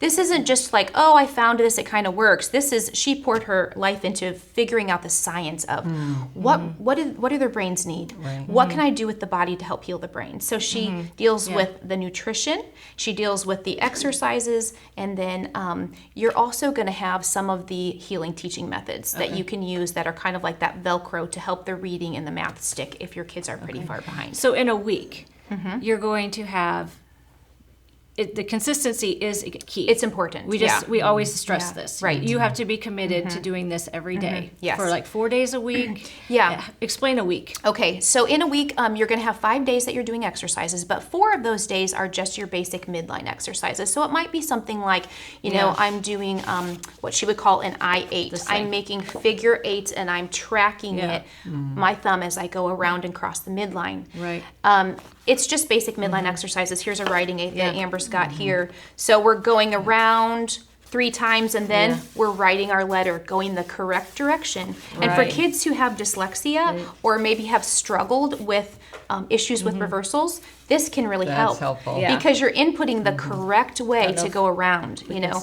this isn't just like, oh, I found this, it kind of works. She poured her life into figuring out the science of what do their brains need? Right. What can I do with the body to help heal the brain? So she deals with the nutrition, she deals with the exercises, and then you're also going to have some of the healing teaching methods that you can use that are kind of like that Velcro to help the reading and the math stick if your kids are pretty far behind. So in a week, you're going to have the consistency is key. It's important. We always stress this. Right. You have to be committed to doing this every day. Yes. For like 4 days a week. Yeah. Explain a week. Okay, so in a week, you're going to have 5 days that you're doing exercises, but 4 of those days are just your basic midline exercises. So it might be something like, you know, I'm doing what she would call an I-8. I'm making figure eights and I'm tracking it, my thumb as I go around and cross the midline. Right. It's just basic midline exercises. Here's a writing aid that Amber's got here. So we're going around 3 times and then we're writing our letter, going the correct direction. And for kids who have dyslexia or maybe have struggled with issues with reversals, this can really help. That's helpful. Because you're inputting the correct way to go around, you know.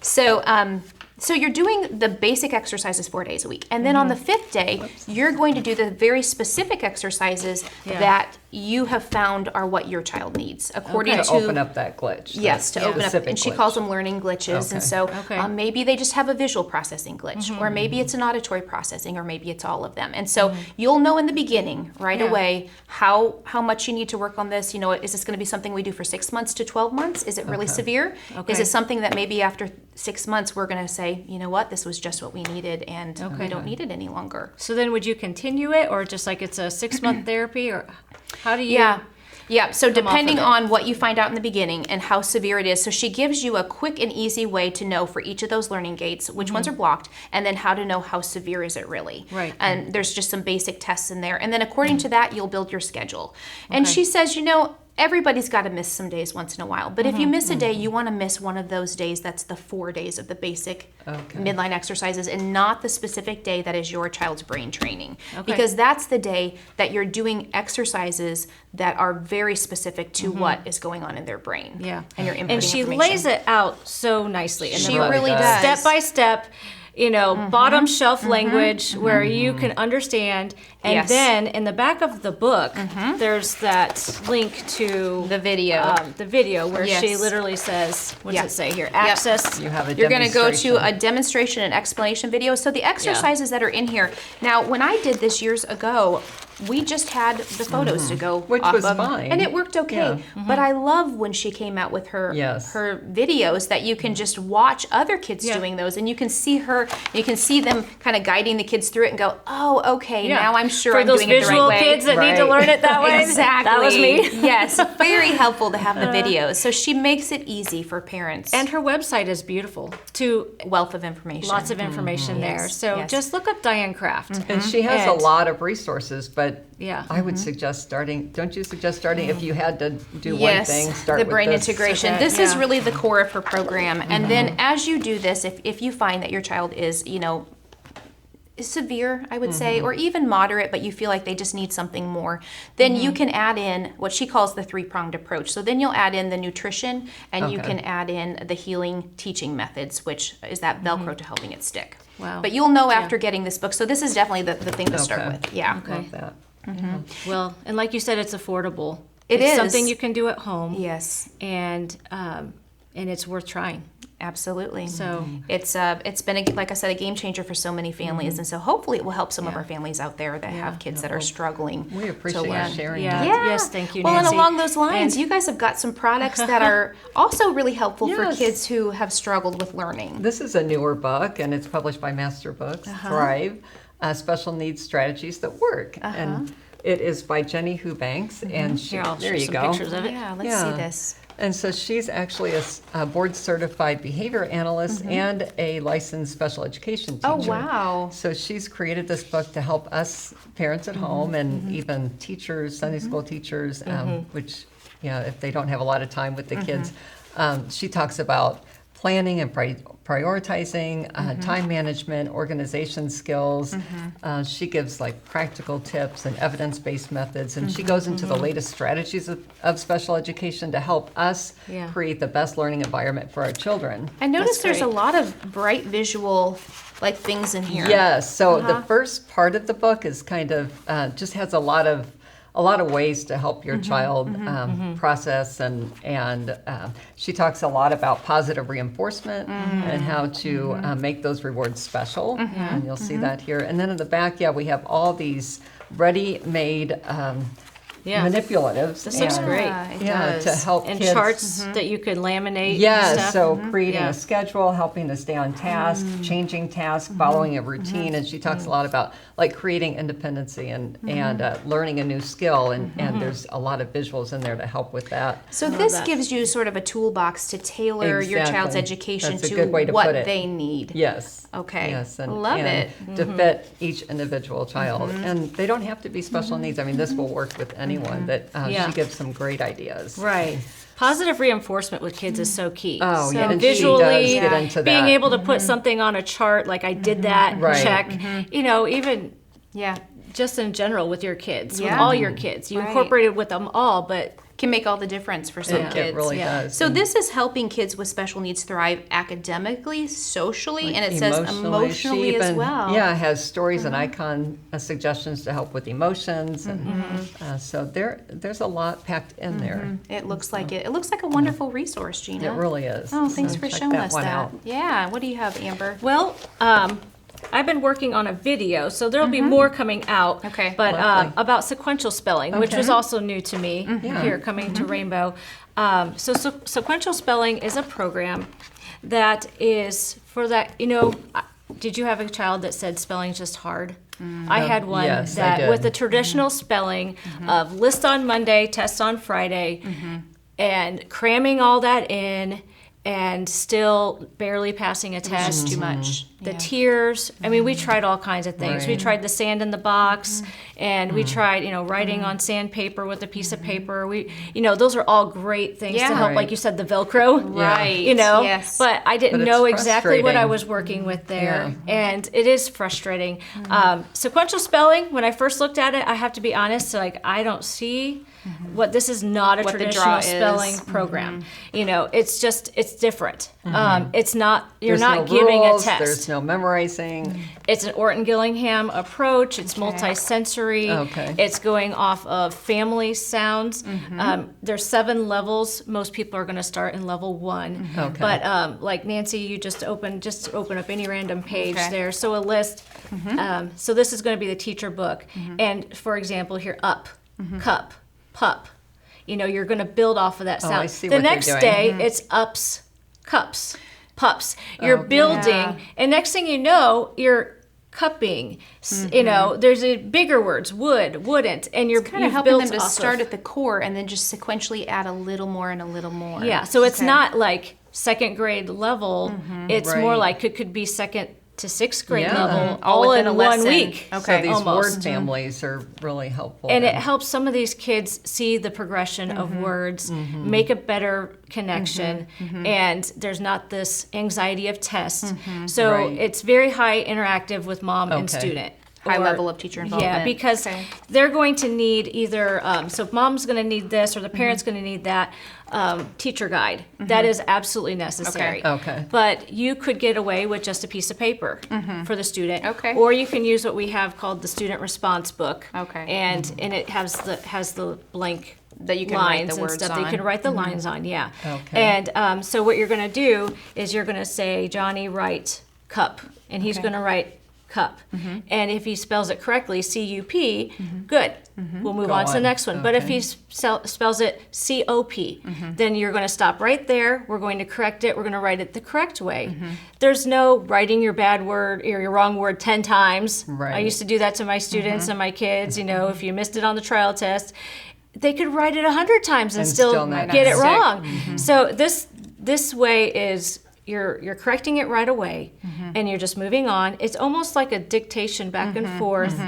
So you're doing the basic exercises 4 days a week. And then on the 5th day, you're going to do the very specific exercises that you have found are what your child needs, according to open up that glitch. Yes, to open up. And she calls them learning glitches. And so maybe they just have a visual processing glitch, or maybe it's an auditory processing, or maybe it's all of them. And so you'll know in the beginning right away how much you need to work on this. You know, is this going to be something we do for 6 months to 12 months? Is it really severe? Is it something that maybe after 6 months we're going to say, you know what, this was just what we needed and we don't need it any longer. So then would you continue it, or just like it's a 6-month therapy, or how do you? Yeah, so depending on what you find out in the beginning and how severe it is, so she gives you a quick and easy way to know for each of those learning gates which ones are blocked, and then how to know how severe is it really. Right. And there's just some basic tests in there. And then according to that, you'll build your schedule. And she says, you know, everybody's got to miss some days once in a while. But if you miss a day, you want to miss one of those days. That's the 4 days of the basic midline exercises, and not the specific day that is your child's brain training. Because that's the day that you're doing exercises that are very specific to what is going on in their brain. Yeah. And you're inputting And she information. lays it out so nicely in the book. She really does. Step by step. You know, bottom shelf language where you can understand. And then in the back of the book, there's that link to the video. Where she literally says, what does it say here? Access. You're going to go to a demonstration and explanation video. So the exercises that are in here. Now, when I did this years ago, we just had the photos to go Which off was of, fine. and it worked okay. But I love when she came out with her her videos that you can just watch other kids doing those, and you can see her, you can see them kind of guiding the kids through it and go, oh, okay, now I'm sure I'm doing it the right way. For those visual kids that need to learn it that way. Exactly. That was me. Yes, very helpful to have the videos. So she makes it easy for parents. And her website is beautiful. Wealth of information. Lots of information there. So just look up Dianne Craft. And she has a lot of resources, but I would suggest don't you suggest starting if you had to do one thing, start the with brain this? integration. This is really the core of her program. And then as you do this, if you find that your child is, you know, severe, I would say, or even moderate, but you feel like they just need something more, then you can add in what she calls the 3-pronged approach. So then you'll add in the nutrition, and you can add in the healing teaching methods, which is that Velcro to helping it stick. Wow. But you'll know after getting this book. So this is definitely the thing to start with. Yeah. Love that. Well, and like you said, it's affordable. It's It's something you can do at home. Yes. And it's worth trying. Absolutely. So it's been, like I said, a game changer for so many families, and so hopefully it will help some of our families out there that have kids that are struggling. We appreciate to learn. you sharing Yeah. that. Yes, thank you, Well, Nancie. and along those lines, you guys have got some products that are also really helpful for kids who have struggled with learning. This is a newer book, and it's published by Master Books, Thrive, Special Needs Strategies That Work. And it is by Jenny Hubanks, and she, Here, I'll there show you some go. pictures of it. Yeah, let's see this. And so she's actually a board-certified behavior analyst and a licensed special education teacher. Oh, wow. So she's created this book to help us parents at home and even teachers, Sunday school teachers, which, if they don't have a lot of time with the kids. She talks about planning and prioritizing, time management, organization skills. She gives like practical tips and evidence-based methods, and she goes into the latest strategies of special education to help us create the best learning environment for our children. I noticed there's a lot of bright visual like things in here. Yes, so the first part of the book is kind of just has a lot of ways to help your child process, and she talks a lot about positive reinforcement and how to make those rewards special, and you'll see that here. And then in the back, we have all these ready-made manipulatives. This looks great. To help and kids. Charts that you could laminate. Yeah, stuff. so creating a schedule, helping to stay on task, changing tasks, following a routine, and she talks a lot about like creating independency and learning a new skill, and there's a lot of visuals in there to help with that. So this gives you sort of a toolbox to tailor your child's education That's a to good way to what put it. they need. Yes. Okay. Yes, Love it. to fit each individual child, and they don't have to be special needs. I mean, this will work with anyone. That she gives some great ideas. Right. Positive reinforcement with kids is so key. Oh, so yeah, and visually, she does get into being that. able to put something on a chart, like I did that, Right. check. You know, even just in general with your kids, with all your kids, you incorporate it with them all, but Can make all the difference for some kids. It really does. So this is helping kids with special needs thrive academically, socially, and it says emotionally she as even, well. Yeah, has stories and icon suggestions to help with emotions, and so there's a lot packed in there. It looks like it. It looks like a wonderful resource, Gina. It really is. Oh, thanks So for check showing us one that. out. Yeah. What do you have, Amber? well, I've been working on a video, so there'll be more coming out. Okay. But Lovely. about sequential spelling, which Okay. was also new to me here coming to Rainbow. So sequential spelling is a program that is for that, did you have a child that said spelling's just hard? I had one yes, I that did. with the traditional spelling of list on Monday, test on Friday, and cramming all that in and still barely passing a test. Too much. The tears. I mean, we tried all kinds of things. We Right. tried the sand in the box, and we tried, writing on sandpaper with a piece of paper. Those are all great things to help, Right. like you said, the Velcro. Right. Yes. But I didn't But it's know exactly what I frustrating. was working with there, and it is frustrating. Sequential spelling. When I first looked at it, I have to be honest. Like, I don't see what this is not a What the traditional draw is. spelling program. It's just it's different. It's not. You're There's not no giving rules, a test. There's no memorizing. It's an Orton Gillingham approach. It's multi-sensory. Okay. It's going off of family sounds. There's 7 levels. Most people are going to start in level 1. Okay. But like Nancie, you just open up any random page there. So a list. So this is going to be the teacher book. And for example, here up, cup, pup. You're going to build off of that sound. I see the what they're next doing. day, it's ups, cups, pups. You're building, and next thing you know, you're cupping. There's a bigger words, would, wouldn't, and you're Kind of helping them to start at the core and then just sequentially add a little more and a little more. Yeah, so it's not like second grade level. It's more Right. like it could be second to 6th grade Yeah. level, All all within in a 1 lesson. week. Okay. So these almost. word families are really helpful. And it then. helps some of these kids see the progression of words, make a better connection, and there's not this anxiety of tests. So Right. it's very high interactive with mom and Okay. student. High Or- level of teacher involvement. Yeah, because Okay. they're going to need either, so mom's going to need this or the parent's going to need that teacher guide. That is absolutely necessary. Okay. But you could get away with just a piece of paper for the student. Okay. Or you can use what we have called the student response book. Okay. And it has the blank That you can write lines the and words stuff that you on. can write the lines on, yeah. Okay. And so what you're going to do is you're going to say, Johnny, write cup. And he's going to write cup. And if he spells it correctly, C-U-P, good. We'll move Go on to the on. next one. But if Okay. he spells it C-O-P, then you're going to stop right there. We're going to correct it. We're going to write it the correct way. There's no writing your bad word or your wrong word 10 times. I Right. used to do that to my students and my kids. If you missed it on the trial test, they could write it 100 times and And still still not get it stick. wrong. So this way is you're correcting it right away and you're just moving on. It's almost like a dictation back and forth,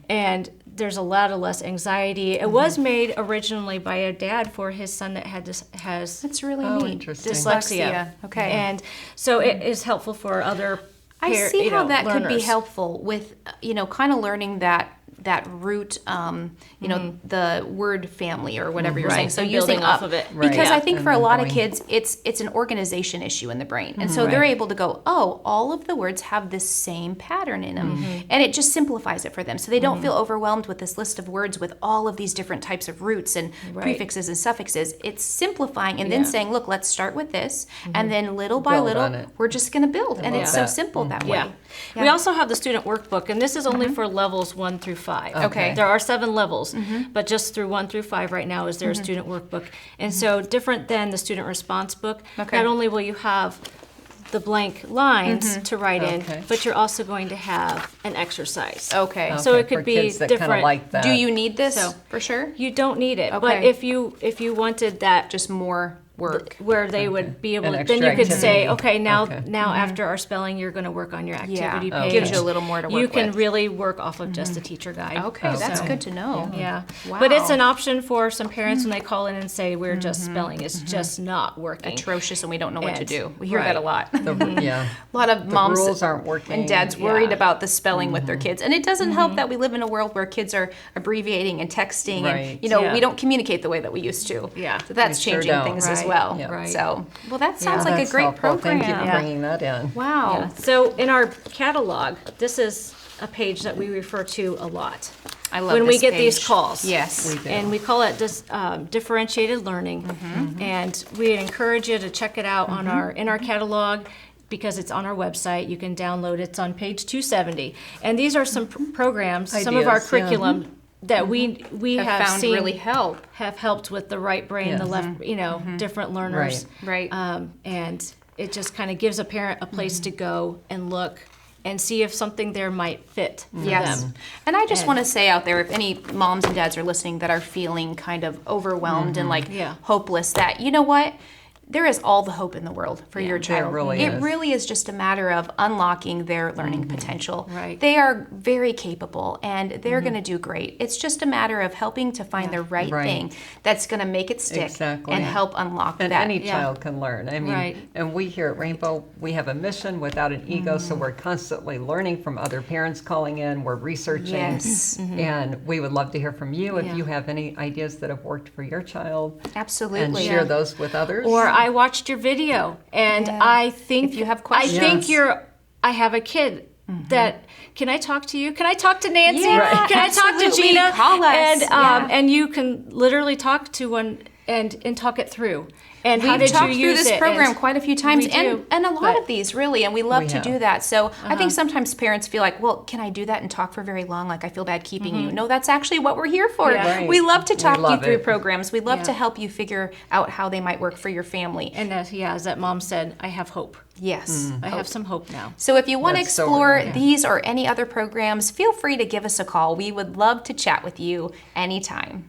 and there's a lot of less anxiety. It was made originally by a dad for his son that has That's really neat. Interesting. dyslexia. Okay. And so it is helpful for other I see how that could be learners. helpful with, kind of learning that root, the word family or whatever you're saying. So And using building off up of it. Right. because Yeah. I think And for a then lot of going- kids, it's an organization issue in the brain, and so they're Right. able to go, oh, all of the words have this same pattern in them, and it just simplifies it for them, so they don't feel overwhelmed with this list of words with all of these different types of roots and prefixes and suffixes. It's simplifying and then saying, look, let's start with this, and then little by Build little, on it. we're just going to build, and love it's that. so simple that way. Yeah. We also have the student workbook, and this is only for levels 1 through 5. Okay. There are 7 levels, but just through 1 through 5 right now is there a student workbook. And so different than the student response book, Okay. not only will you have the blank lines to write Okay. in, but you're also going to have an exercise. Okay. So it could for be kids that kind of different. like that. Do you need this So- for sure? You don't need it, but Okay. if you wanted that Just more work. where they would be able An to, extra then you could say, activity. okay, now Okay. after our spelling, you're going to work on your activity Yeah, page. gives you a little more to You work can with. really work off of just a teacher guide. Okay, that's So, good to know. Yeah, Wow. but it's an option for some parents when they call in and say we're just spelling is just not working. Atrocious, and we don't know what to And- do. We hear that a lot. Yeah. A lot of moms rules aren't working. and dads worried Yeah. about the spelling with their kids, and it doesn't help that we live in a world where kids are abbreviating and texting, Right. and Yeah. we don't communicate the way that we used to. Yeah. so that's We sure changing don't. things as Right. well. Yeah. Right. So, well, that sounds Oh, like a that's great helpful. program. Thank you for Yeah. bringing that in. Wow. Yeah. So in our catalog, this is a page that we refer to a lot. I love when we this get these page. calls. Yes. We do. And we call it differentiated learning. And we encourage you to check it out on in our catalog because it's on our website. You can download it. It's on page 270. And these are some programs, some of our Ideas, yeah. curriculum that we have found seen really help. have helped with the right brain, the Yes. left, different learners. Right. And it just kind of gives a parent a place to go and look and see if something there might fit for Yes. them. And I just And- want to say out there, if any moms and dads are listening that are feeling kind of overwhelmed and like Yeah. hopeless, that, you know what? There is all the hope in the world for your child. really it is. really is just a matter of unlocking their learning potential. Right. They are very capable and they're going to do great. It's just a matter of helping to find the right, Right. thing that's going to make it stick Exactly. and help unlock And that. any Yeah. child can learn. I mean, Right. and we here at Rainbow, we have a mission without an ego, so we're constantly learning from other parents calling in. We're researching, Yes. and we would love to hear from you if Yeah. you have any ideas that have worked for your child, and Absolutely. share those with others. Or I watched your video and Yeah. I think If you have I questions. think I have a kid that can I talk to you? Can I talk to Nancie? Yeah, Right. Can I talk to absolutely. Gina? Call us. And Yeah. and you can literally talk to one and talk it through. And how We've did talked you through use this it? program And quite a few times, we do, and a lot but- of these really, and we love We to have. do that. So I think sometimes parents feel like, well, can I do that and talk for very long? Like I feel bad keeping you. No, that's actually what we're here for. Yeah. Right. We love to We talk you love through it. programs. We love Yeah. to help you figure out how they might work for your family. And as that mom said, I have hope. Yes. I have some hope now. So if you want to That's so explore rewarding. these or any other programs, feel free to give us a call. We would love to chat with you anytime.